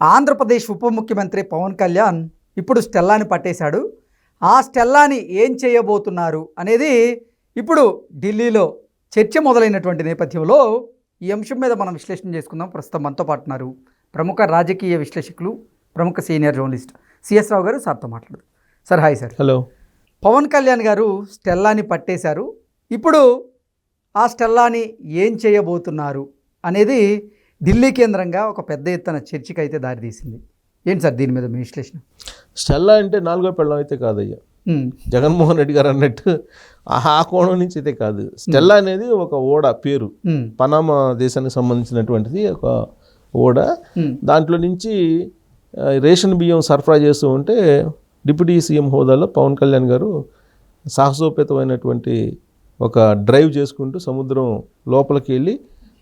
ఆంధ్రప్రదేశ్ ఉప ముఖ్యమంత్రి పవన్ కళ్యాణ్ ఇప్పుడు స్టెల్లాని పట్టేశాడు. ఆ స్టెల్లాని ఏం చేయబోతున్నారు అనేది ఇప్పుడు ఢిల్లీలో చర్చ మొదలైనటువంటి నేపథ్యంలో ఈ అంశం మీద మనం విశ్లేషణ చేసుకుందాం. ప్రస్తుతం మనతో పాటున్నారు ప్రముఖ రాజకీయ విశ్లేషకులు, ప్రముఖ సీనియర్ జర్నలిస్ట్ సిఎస్ రావు గారు. సార్తో మాట్లాడదు. Sir hi sir. Hello. Pavan Kalyan garu స్టెల్లాని పట్టేశారు. ఇప్పుడు ఆ స్టెల్లాని ఏం చేయబోతున్నారు అనేది ఢిల్లీ కేంద్రంగా ఒక పెద్ద ఎత్తున చర్చకి అయితే దారితీసింది. ఏంటి సార్ దీని మీద మీ విశ్లేషణ? స్టెల్లా అంటే నాలుగో పెళ్ళం అయితే కాదయ్యా, జగన్మోహన్ రెడ్డి గారు అన్నట్టు ఆ కోణం నుంచి అయితే కాదు. స్టెల్లా అనేది ఒక ఓడ పేరు, పనామా దేశానికి సంబంధించినటువంటిది ఒక ఓడ. దాంట్లో నుంచి రేషన్ బియ్యం సరఫరా చేస్తూ ఉంటే డిప్యూటీ సీఎం హోదాలో పవన్ కళ్యాణ్ గారు సాహసోపేతమైనటువంటి ఒక డ్రైవ్ చేసుకుంటూ సముద్రం లోపలికి వెళ్ళి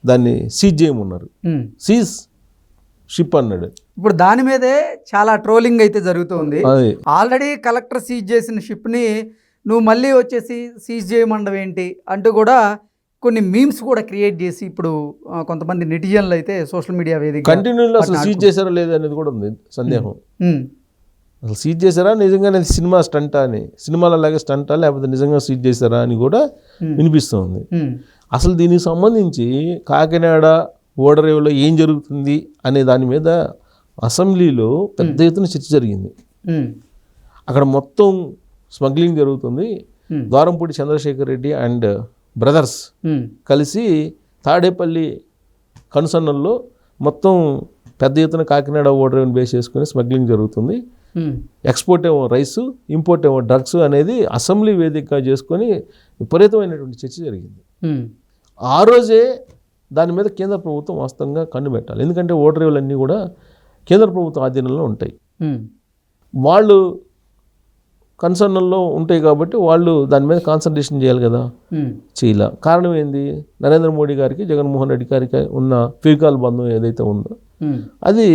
దాన్ని సీజ్ చేయమన్నారు. సీజ్ షిప్ అన్నాడు. ఇప్పుడు దాని మీదే చాలా ట్రోలింగ్ అయితే జరుగుతుంది. ఆల్రెడీ కలెక్టర్ సీజ్ చేసిన షిప్ని నువ్వు మళ్ళీ వచ్చేసి సీజ్ చేయమండవు ఏంటి అంటూ కూడా కొన్ని మీమ్స్ కూడా క్రియేట్ చేసి ఇప్పుడు కొంతమంది నెటిజన్లు అయితే సోషల్ మీడియా వేదిక కంటిన్యూలో అసలు సీజ్ చేశారా లేదా అనేది కూడా ఉంది సందేహం. అసలు సీజ్ చేశారా, నిజంగానే సినిమా స్టంటా అని, సినిమాలలాగే స్టంటా లేకపోతే నిజంగా సీజ్ చేశారా అని కూడా వినిపిస్తుంది. అసలు దీనికి సంబంధించి కాకినాడ ఓడరేవులో ఏం జరుగుతుంది అనే దాని మీద అసెంబ్లీలో పెద్ద ఎత్తున చర్చ జరిగింది. అక్కడ మొత్తం స్మగ్లింగ్ జరుగుతుంది. ద్వారంపూడి చంద్రశేఖర్ రెడ్డి అండ్ బ్రదర్స్ కలిసి తాడేపల్లి కనుసన్నల్లో మొత్తం పెద్ద ఎత్తున కాకినాడ ఓడరేవుని బేస్ చేసుకుని స్మగ్లింగ్ జరుగుతుంది. ఎక్స్పోర్ట్ ఏమో రైసు, ఇంపోర్ట్ ఏమో డ్రగ్స్ అనేది అసెంబ్లీ వేదికగా చేసుకొని విపరీతమైనటువంటి చర్చ జరిగింది. ఆ రోజే దాని మీద కేంద్ర ప్రభుత్వం వాస్తవంగా కన్ను పెట్టాలి. ఎందుకంటే ఓడరేవులన్నీ కూడా కేంద్ర ప్రభుత్వం ఆధీనంలో ఉంటాయి. వాళ్ళు కన్సర్న్లో ఉంటాయి కాబట్టి వాళ్ళు దాని మీద కాన్సన్ట్రేషన్ చేయాలి కదా, చేయలే. కారణం ఏంది? నరేంద్ర మోడీ గారికి జగన్మోహన్ రెడ్డి గారికి ఉన్న ఫిజికల్ బంధం ఏదైతే ఉందో అది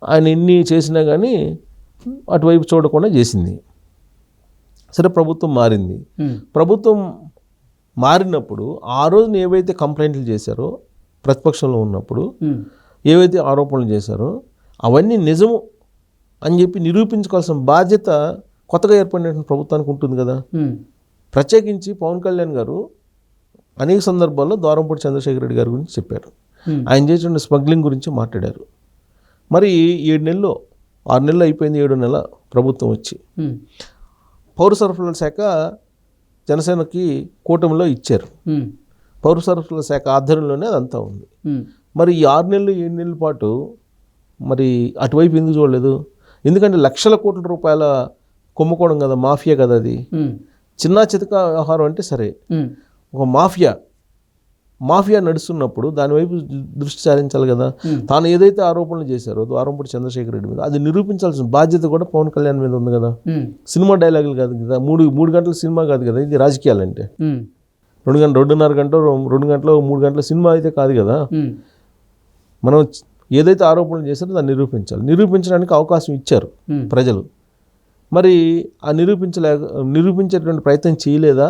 ఆయన ఎన్ని చేసినా కానీ అటువైపు చూడకుండా చేసింది. సరే, ప్రభుత్వం మారింది. ప్రభుత్వం మారినప్పుడు ఆ రోజున ఏవైతే కంప్లైంట్లు చేశారో ప్రతిపక్షంలో ఉన్నప్పుడు ఏవైతే ఆరోపణలు చేశారో అవన్నీ నిజము అని చెప్పి నిరూపించుకోవాల్సిన బాధ్యత కొత్తగా ఏర్పడినటువంటి ప్రభుత్వానికి ఉంటుంది కదా. ప్రత్యేకించి పవన్ కళ్యాణ్ గారు అనేక సందర్భాల్లో ద్వారంపూడి చంద్రశేఖర్ రెడ్డి గారి గురించి చెప్పారు. ఆయన చేసిన స్మగ్లింగ్ గురించి మాట్లాడారు. మరి 7 నెలలు 6 నెలలు అయిపోయింది, 7వ నెల ప్రభుత్వం వచ్చి. పౌర సరఫరాల శాఖ జనసేనకి కూటమిలో ఇచ్చారు. పౌర సరఫరాల శాఖ ఆధ్వర్యంలోనే అదంతా ఉంది. మరి ఈ 6 నెలలు 7 నెలల పాటు మరి అటువైపు ఎందుకు చూడలేదు? ఎందుకంటే లక్షల కోట్ల రూపాయల కుంభకోణం కదా, మాఫియా కదా అది. చిన్న చితక వ్యవహారం అంటే సరే, ఒక మాఫియా నడుస్తున్నప్పుడు దానివైపు దృష్టి సారించాలి కదా. తాను ఏదైతే ఆరోపణలు చేశారో ద్వారంపూడి చంద్రశేఖర్ రెడ్డి మీద అది నిరూపించాల్సిన బాధ్యత కూడా పవన్ కళ్యాణ్ మీద ఉంది కదా. సినిమా డైలాగులు కాదు కదా, 3 గంటల సినిమా కాదు కదా ఇది. రాజకీయాలంటే 2.5 గంటలు 2 గంటలు 3 గంటల సినిమా అయితే కాదు కదా. మనం ఏదైతే ఆరోపణలు చేశారో దాన్ని నిరూపించడానికి అవకాశం ఇచ్చారు ప్రజలు. మరి ఆ నిరూపించేటువంటి ప్రయత్నం చేయలేదా,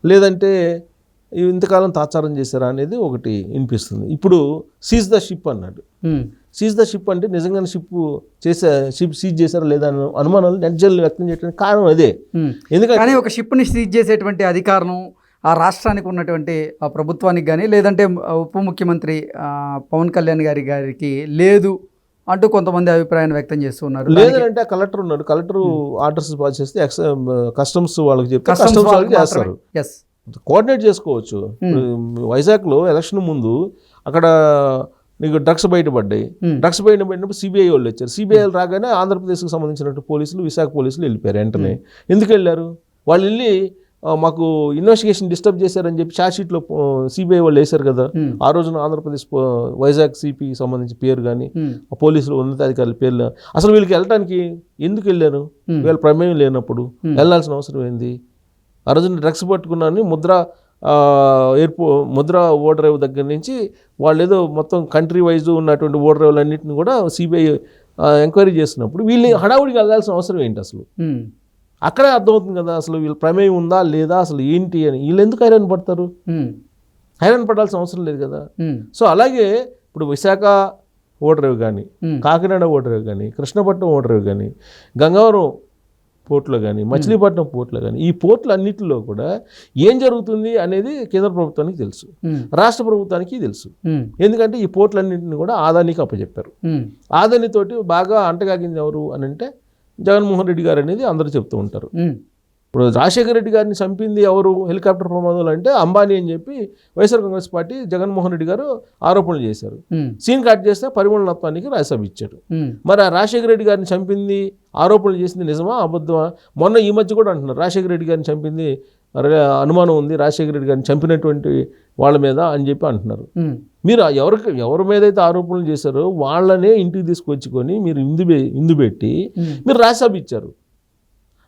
లేదంటే ఇంతకాలం తాత్సారం చేశారా అనేది ఒకటి వినిపిస్తుంది. ఇప్పుడు సీజ్ ద షిప్ అన్నాడు. సీజ్ ద షిప్ అంటే నిజంగానే షిప్ సీజ్ చేశారా లేదా అన్న అనుమానాలు నెటిజన్లు వ్యక్తం చేయడానికి కారణం అదే. ఎందుకంటే ఒక షిప్ని సీజ్ చేసేటువంటి అధికారం ఆ రాష్ట్రానికి ఉన్నటువంటి ఆ ప్రభుత్వానికి కానీ లేదంటే ఉప ముఖ్యమంత్రి పవన్ కళ్యాణ్ గారికి లేదు అంటూ కొంతమంది అభిప్రాయాన్ని వ్యక్తం చేస్తున్నారు. లేదంటే కలెక్టర్ ఉన్నాడు, కలెక్టర్ ఆర్డర్స్ పాస్ చేస్తే కస్టమ్స్ వాళ్ళకి చెప్తే కస్టమ్స్ వాళ్ళకి చేస్తారు. కోఆర్డినేట్ చేసుకోవచ్చు. వైజాగ్లో ఎలక్షన్ ముందు అక్కడ నీకు డ్రగ్స్ బయటపడ్డాయి. డ్రగ్స్ బయటపడినప్పుడు సిబిఐ వాళ్ళు వచ్చారు. సిబిఐ రాగానే ఆంధ్రప్రదేశ్కి సంబంధించినట్టు పోలీసులు, విశాఖ పోలీసులు వెళ్ళిపోయారు. వెంటనే ఎందుకు వెళ్ళారు? వాళ్ళు వెళ్ళి మాకు ఇన్వెస్టిగేషన్ డిస్టర్బ్ చేశారని చెప్పి ఛార్జ్షీట్లో సిబిఐ వాళ్ళు వేశారు కదా. ఆ రోజున ఆంధ్రప్రదేశ్ వైజాగ్ సిపి సంబంధించి పేరు కానీ పోలీసులు ఉన్నతాధికారుల పేర్లు, అసలు వీళ్ళకి వెళ్ళటానికి ఎందుకు వెళ్ళారు? వీళ్ళ ప్రమేయం లేనప్పుడు వెళ్ళాల్సిన అవసరం ఏంది? ఆ రోజున డ్రగ్స్ పట్టుకున్నాను ముద్రా ఓడరేవు దగ్గర నుంచి వాళ్ళు ఏదో మొత్తం కంట్రీ వైజ్ ఉన్నటువంటి ఓడరేవులన్నింటిని కూడా సిబిఐ ఎంక్వైరీ చేస్తున్నప్పుడు వీళ్ళని హడావుడికి వెళ్ళాల్సిన అవసరం ఏంటి? అసలు అక్కడే అర్థమవుతుంది కదా అసలు వీళ్ళ ప్రమేయం ఉందా లేదా, అసలు ఏంటి అని. వీళ్ళు ఎందుకు హైరాణ పడతారు? హైరాణ పడాల్సిన అవసరం లేదు కదా. సో అలాగే ఇప్పుడు విశాఖ ఓడరేవు కానీ, కాకినాడ ఓడరేవు కానీ, కృష్ణపట్నం ఓడరేవు కానీ, గంగవరం పోర్టులో కానీ, మచిలీపట్నం పోర్టులో కానీ, ఈ పోర్టులు అన్నింటిలో కూడా ఏం జరుగుతుంది అనేది కేంద్ర ప్రభుత్వానికి తెలుసు, రాష్ట్ర ప్రభుత్వానికి తెలుసు. ఎందుకంటే ఈ పోర్టులన్నింటిని కూడా ఆదానికి అప్పచెప్పారు. ఆదానితోటి బాగా అంటగాగింది ఎవరు అని అంటే జగన్మోహన్ రెడ్డి గారు అనేది అందరూ చెప్తూ ఉంటారు. ఇప్పుడు రాజశేఖర రెడ్డి గారిని చంపింది ఎవరు హెలికాప్టర్ ప్రమాదంలో అంటే అంబానీ అని చెప్పి వైఎస్ఆర్ కాంగ్రెస్ పార్టీ జగన్మోహన్ రెడ్డి గారు ఆరోపణలు చేశారు. సీన్ కట్ చేస్తే పరిమళనత్వానికి రాజ్యసభ ఇచ్చారు. మరి ఆ రాజశేఖర రెడ్డి గారిని చంపింది ఆరోపణలు చేసింది నిజమా అబద్ధమా? మొన్న ఈ మధ్య కూడా అంటున్నారు రాజశేఖర రెడ్డి గారిని చంపింది అనుమానం ఉంది రాజశేఖర రెడ్డి గారిని చంపినటువంటి వాళ్ళ మీద అని చెప్పి అంటున్నారు. మీరు ఎవరి మీద అయితే ఆరోపణలు చేశారో వాళ్ళనే ఇంటికి తీసుకొచ్చుకొని మీరు ఇందు పెట్టి మీరు రాజ్యసభ ఇచ్చారు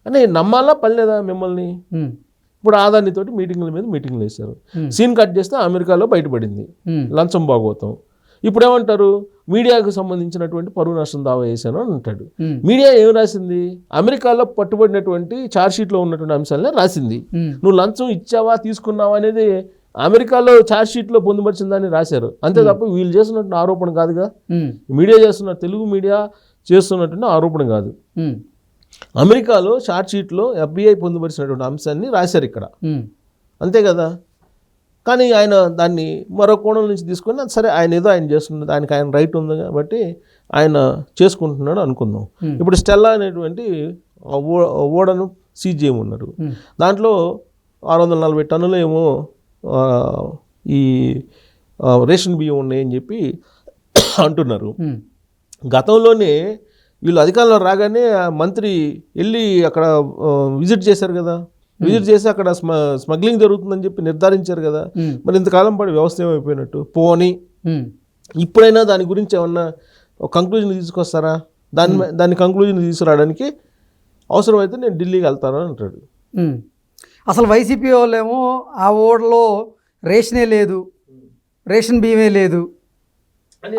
అని నమ్మాలా పనిలేదా మిమ్మల్ని? ఇప్పుడు ఆదానితోటి మీటింగ్ల మీద మీటింగ్లు వేశారు. సీన్ కట్ చేస్తే అమెరికాలో బయటపడింది లంచం భాగోతం. ఇప్పుడు ఏమంటారు? మీడియాకు సంబంధించినటువంటి పరువు నష్టం దావా వేశాను అని అంటాడు. మీడియా ఏం రాసింది? అమెరికాలో పట్టుబడినటువంటి ఛార్జ్షీట్లో ఉన్నటువంటి అంశాలనే రాసింది. నువ్వు లంచం ఇచ్చావా తీసుకున్నావా అనేది అమెరికాలో ఛార్జ్షీట్లో పొందుపరిచిందని రాశారు. అంతే తప్ప వీళ్ళు చేస్తున్నటువంటి ఆరోపణ కాదుగా. మీడియా చేస్తున్న తెలుగు మీడియా చేస్తున్నటువంటి ఆరోపణ కాదు. అమెరికాలో ఛార్జ్షీట్లో FBI పొందుపరిచినటువంటి అంశాన్ని రాశారు ఇక్కడ, అంతే కదా. కానీ ఆయన దాన్ని మరో కోణం నుంచి తీసుకొని సరే ఆయన ఏదో ఆయన చేస్తున్నది, ఆయనకి ఆయన రైట్ ఉంది కాబట్టి ఆయన చేసుకుంటున్నాడు అనుకుందాం. ఇప్పుడు స్టెల్లా అనేటువంటి ఓడను సీజ్ చేయమన్నారు. దాంట్లో 640 టన్నులు ఏమో ఈ రేషన్ బియ్యం ఉన్నాయని చెప్పి అంటున్నారు. గతంలోనే వీళ్ళు అధికారంలో రాగానే మంత్రి వెళ్ళి అక్కడ విజిట్ చేశారు కదా, విజిట్ చేసి అక్కడ స్మగ్లింగ్ జరుగుతుందని చెప్పి నిర్ధారించారు కదా. మరి ఇంతకాలం పాటు వ్యవస్థ ఏమైపోయినట్టు? పోనీ ఇప్పుడైనా దాని గురించి ఏమన్నా కంక్లూజన్ తీసుకొస్తారా? దాన్ని కంక్లూజన్ తీసుకురావడానికి అవసరమైతే నేను ఢిల్లీకి వెళ్తాను అంటాడు. అసలు వైసీపీ వాళ్ళేమో ఆ ఓడలో రేషనే లేదు, రేషన్ బియ్యమే లేదు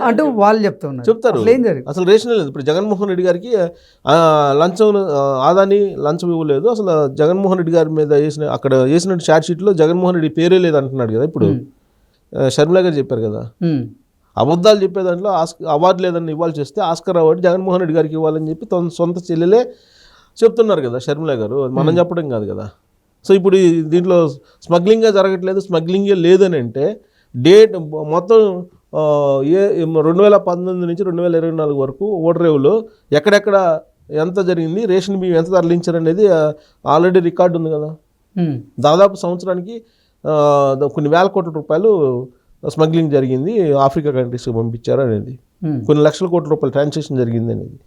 అంటూ వాళ్ళు చెప్తారు. అసలు రేషన్ లేదు. ఇప్పుడు జగన్మోహన్ రెడ్డి గారికి లంచం ఆదాని లంచం ఇవ్వలేదు. అసలు జగన్మోహన్ రెడ్డి గారి మీద అక్కడ వేసిన ఛార్జ్షీట్లో జగన్మోహన్ రెడ్డి పేరే లేదు అంటున్నాడు కదా. ఇప్పుడు షర్మిల గారు చెప్పారు కదా, అబద్ధాలు చెప్పే దాంట్లో అవార్డు లేదని ఇవ్వాల్సి వస్తే ఆస్కర్ అవార్డు జగన్మోహన్ రెడ్డి గారికి ఇవ్వాలని చెప్పి సొంత చెల్లెలే చెప్తున్నారు కదా షర్మిల గారు, మనం చెప్పడం కాదు కదా. సో ఇప్పుడు దీంట్లో స్మగ్లింగే జరగట్లేదు, స్మగ్లింగే లేదని అంటే డేట్ మొత్తం 2019 నుంచి 2024 వరకు ఓడరేవులో ఎక్కడెక్కడ ఎంత జరిగింది, రేషన్ బియ్యం ఎంత తరలించారు అనేది ఆల్రెడీ రికార్డు ఉంది కదా. దాదాపు సంవత్సరానికి కొన్ని వేల కోట్ల రూపాయలు స్మగ్లింగ్ జరిగింది, ఆఫ్రికా కంట్రీస్కి పంపించారు అనేది, కొన్ని లక్షల కోట్ల రూపాయలు ట్రాన్సాక్షన్ జరిగింది అనేది.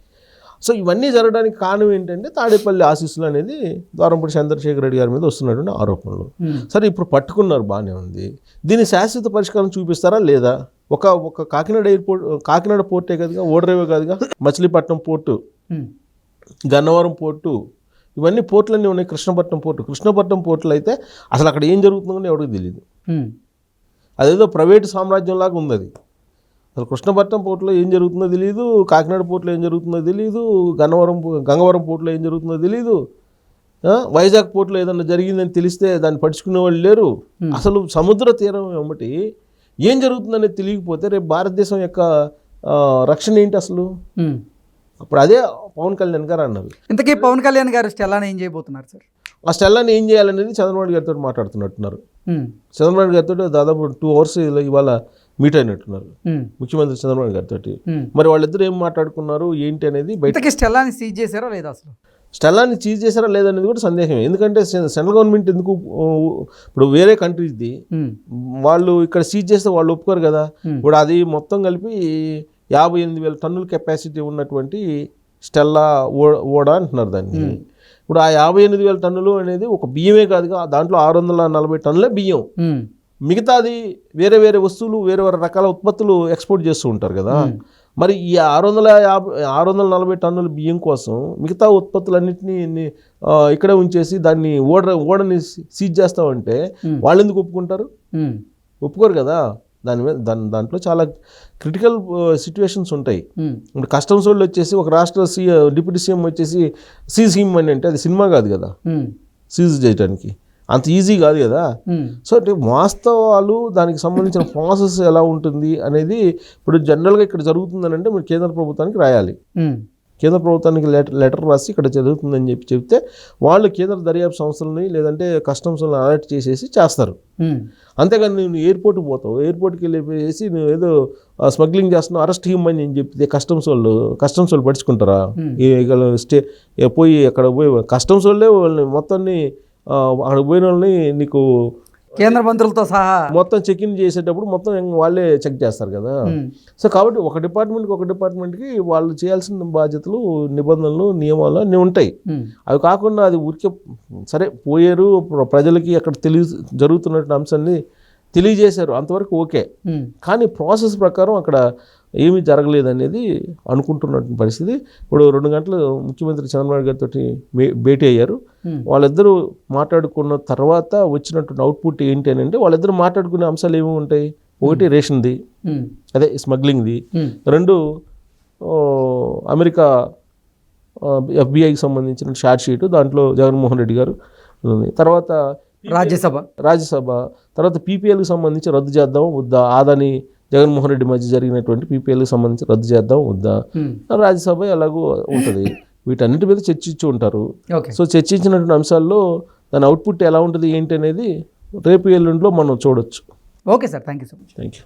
సో ఇవన్నీ జరగడానికి కారణం ఏంటంటే తాడేపల్లి ఆశీస్సులు అనేది ద్వారంపూడి చంద్రశేఖర్ రెడ్డి గారి మీద వస్తున్నటువంటి ఆరోపణలు. సరే ఇప్పుడు పట్టుకున్నారు, బాగానే ఉంది. దీని శాశ్వత పరిష్కారం చూపిస్తారా లేదా? ఒక కాకినాడ ఎయిర్పోర్ట్, కాకినాడ పోర్టే కదగా, ఓడరేవే కాదుగా, మచిలీపట్నం పోర్టు, గన్నవరం పోర్టు, ఇవన్నీ పోర్టులన్నీ ఉన్నాయి. కృష్ణపట్నం పోర్టులు అయితే అసలు అక్కడ ఏం జరుగుతుందో ఎవరికి తెలియదు. అదేదో ప్రైవేటు సామ్రాజ్యం లాగా ఉంది అది. అసలు కృష్ణపట్నం పోర్టులో ఏం జరుగుతుందో తెలియదు, కాకినాడ పోర్టులో ఏం జరుగుతుందో తెలియదు, గంగవరం పోర్టులో ఏం జరుగుతుందో తెలియదు, వైజాగ్ పోర్టులో ఏదన్నా జరిగిందని తెలిస్తే దాన్ని పడుచుకునే వాళ్ళు లేరు. అసలు సముద్ర తీరం ఏమిటి, ఏం జరుగుతుందనేది తెలియకపోతే రేపు భారతదేశం యొక్క రక్షణ ఏంటి అసలు? అప్పుడు అదే పవన్ కళ్యాణ్ గారు అన్నారు. ఇంతకీ పవన్ కళ్యాణ్ గారు స్టెల్లాని ఏం చేయబోతున్నారు సార్? ఆ స్టెల్లాని ఏం చేయాలనేది చంద్రబాబు గారితో మాట్లాడుతున్నట్టున్నారు. చంద్రబాబు గారితో దాదాపు 2 hours ఇవాళ మీట్ అయినట్టున్నారు ముఖ్యమంత్రి చంద్రబాబు గారితో. మరి వాళ్ళిద్దరు ఏం మాట్లాడుకున్నారు ఏంటి అనేది బయట. స్టెల్లాని సీజ్ చేశారా లేదా? అసలు స్టెల్లాని సీజ్ చేశారా లేదనేది కూడా సందేహమే. ఎందుకంటే సెంట్రల్ గవర్నమెంట్ ఎందుకు, ఇప్పుడు వేరే కంట్రీస్ది వాళ్ళు ఇక్కడ సీజ్ చేస్తే వాళ్ళు ఒప్పుకోరు కదా. ఇప్పుడు అది మొత్తం కలిపి 58,000 టన్నుల కెపాసిటీ ఉన్నటువంటి స్టెల్లా ఓడ అంటున్నారు దాన్ని. ఇప్పుడు ఆ 58,000 టన్నులు అనేది ఒక బియ్యమే కాదుగా, దాంట్లో 640 టన్నులే బియ్యం. మిగతాది వేరే వేరే వస్తువులు, వేరే వేరే రకాల ఉత్పత్తులు ఎక్స్పోర్ట్ చేస్తూ ఉంటారు కదా. మరి ఈ 640 టన్నుల బియ్యం కోసం మిగతా ఉత్పత్తులన్నింటినీ ఇక్కడే ఉంచేసి దాన్ని ఓడని సీజ్ చేస్తామంటే వాళ్ళు ఎందుకు ఒప్పుకుంటారు? ఒప్పుకోరు కదా. దాంట్లో చాలా క్రిటికల్ సిచ్యువేషన్స్ ఉంటాయి. ఇప్పుడు కస్టమ్స్ వాళ్ళు వచ్చేసి ఒక రాష్ట్ర డిప్యూటీ సీఎం వచ్చేసి సీజ్ హిమ్ అని అంటే అది సినిమా కాదు కదా సీజ్ చేయడానికి. అంత ఈజీ కాదు కదా. సో అంటే వాస్తవాలు దానికి సంబంధించిన ప్రాసెస్ ఎలా ఉంటుంది అనేది ఇప్పుడు జనరల్గా ఇక్కడ జరుగుతుందని అంటే మీరు కేంద్ర ప్రభుత్వానికి రాయాలి. కేంద్ర ప్రభుత్వానికి లెటర్ రాసి ఇక్కడ జరుగుతుందని చెప్తే వాళ్ళు కేంద్ర దర్యాప్తు సంస్థలని లేదంటే కస్టమ్స్ని అలర్ట్ చేసేసి చేస్తారు. అంతేగాని నువ్వు ఎయిర్పోర్ట్కి పోతావు, ఎయిర్పోర్ట్కి వెళ్ళేసి నువ్వు ఏదో స్మగ్లింగ్ చేస్తున్నావు, అరెస్ట్ ఇవ్వమని నేను చెప్తే కస్టమ్స్ వాళ్ళు పడుచుకుంటారా? పోయి అక్కడ పోయి కస్టమ్స్ వాళ్ళే వాళ్ళని మొత్తాన్ని అక్కడ పోయిన వాళ్ళని నీకు కేంద్ర మంత్రులతో సహా మొత్తం చెక్ ఇన్ చేసేటప్పుడు మొత్తం వాళ్ళే చెక్ చేస్తారు కదా. సో కాబట్టి ఒక డిపార్ట్మెంట్కి వాళ్ళు చేయాల్సిన బాధ్యతలు, నిబంధనలు, నియమాలు అన్నీ ఉంటాయి. అవి కాకుండా అది ఊరికే సరే పోయారు, ప్రజలకి అక్కడ జరుగుతున్న అంశాన్ని తెలియజేశారు, అంతవరకు ఓకే. కానీ ప్రాసెస్ ప్రకారం అక్కడ ఏమీ జరగలేదనేది అనుకుంటున్న పరిస్థితి. ఇప్పుడు 2 గంటలు ముఖ్యమంత్రి చంద్రబాబు గారితో భేటీ అయ్యారు. వాళ్ళిద్దరూ మాట్లాడుకున్న తర్వాత వచ్చినటువంటి అవుట్పుట్ ఏంటి అని అంటే వాళ్ళిద్దరూ మాట్లాడుకునే అంశాలు ఏమి ఉంటాయి? ఒకటి రేషన్ది, అదే స్మగ్లింగ్ది. 2 అమెరికా FBI సంబంధించిన షార్ట్ షీటు, దాంట్లో జగన్మోహన్ రెడ్డి గారు ఉంది. తర్వాత రాజ్యసభ, తర్వాత PPLకి సంబంధించి రద్దు చేద్దాం వద్దా, ఆదాని జగన్మోహన్ రెడ్డి మధ్య జరిగినటువంటి PPLకి సంబంధించి రద్దు చేద్దాం వద్దా, రాజ్యసభ ఎలాగో ఉంటుంది. వీటన్నిటి మీద చర్చించి ఉంటారు. సో చర్చించినటువంటి అంశాల్లో దాని అవుట్పుట్ ఎలా ఉంటుంది ఏంటి అనేది రేపు ఎల్లుండిలో మనం చూడొచ్చు. Okay sir, thank you so much. Thank you.